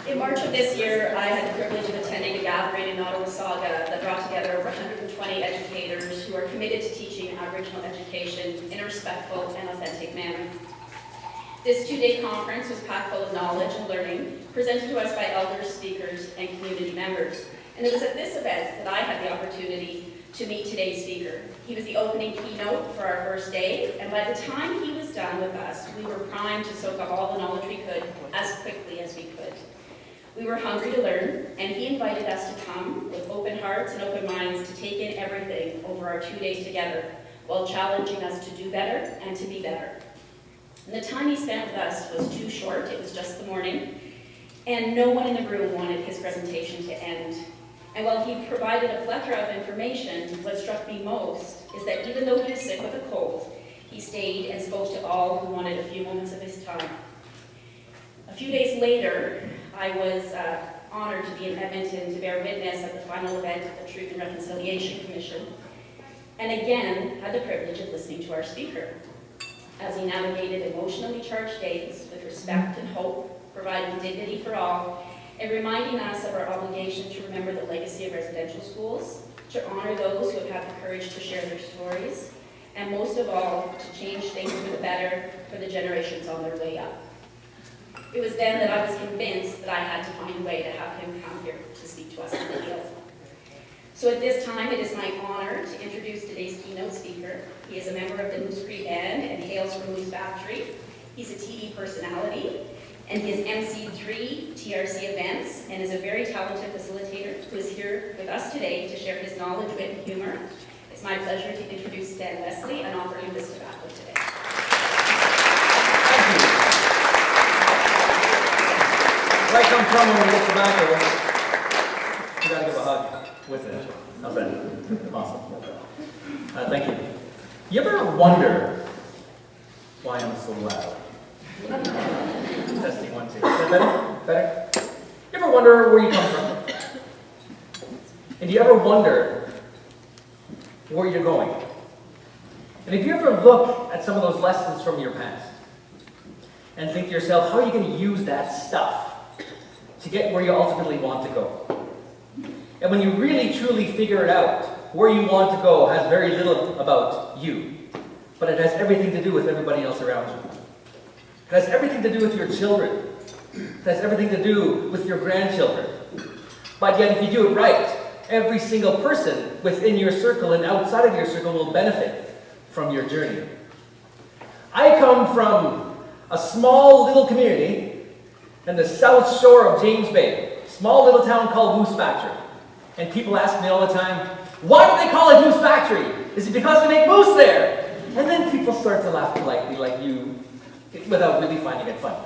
In March of this year, I had the privilege of attending a gathering in Ottawa that brought together over 120 educators who are committed to teaching Aboriginal education in a respectful and authentic manner. This two-day conference was packed full of knowledge and learning, presented to us by elders, speakers, and community members. And it was at this event that I had the opportunity to meet today's speaker. He was the opening keynote for our first day, and by the time he was done with us, we were primed to soak up all the knowledge we could as quickly as we could. We were hungry to learn, and he invited us to come with open hearts and open minds to take in everything over our 2 days together, while challenging us to do better and to be better. And the time he spent with us was too short. It was just the morning, and no one in the room wanted his presentation to end. And while he provided a plethora of information, what struck me most is that even though he was sick with a cold, he stayed and spoke to all who wanted a few moments of his time. A few days later, I was honored to be in Edmonton to bear witness at the final event of the Truth and Reconciliation Commission, and again had the privilege of listening to our speaker as he navigated emotionally charged days with respect and hope, providing dignity for all, and reminding us of our obligation to remember the legacy of residential schools, to honor those who have had the courage to share their stories, and most of all, to change things for the better for the generations on their way up. It was then that I was convinced that I had to find a way to have him come here to speak to us in the field. So at this time, it is my honor to introduce today's keynote speaker. He is a member of the Moose Cree Band and hails from Moose Factory. He's a TV personality, and he has emceed 3 TRC events and is a very talented facilitator who is here with us today to share his knowledge, wit, and humor. It's my pleasure to introduce Stan Leslie and offer him this tobacco today. Where I come from, when we get tobacco, you gotta give a hug with it. How's that? Awesome. Thank you. You ever wonder why I'm so loud? Testing 1, 2. Is that better? Better? You ever wonder where you come from? And do you ever wonder where you're going? And if you ever look at some of those lessons from your past and think to yourself, how are you going to use that stuff to get where you ultimately want to go? And when you really truly figure it out, where you want to go has very little about you, but it has everything to do with everybody else around you. It has everything to do with your children. It has everything to do with your grandchildren. But yet, if you do it right, every single person within your circle and outside of your circle will benefit from your journey. I come from a small little community in the south shore of James Bay, a small little town called Moose Factory. And people ask me all the time, why do they call it Moose Factory? Is it because they make moose there? And then people start to laugh politely like you, without really finding it funny.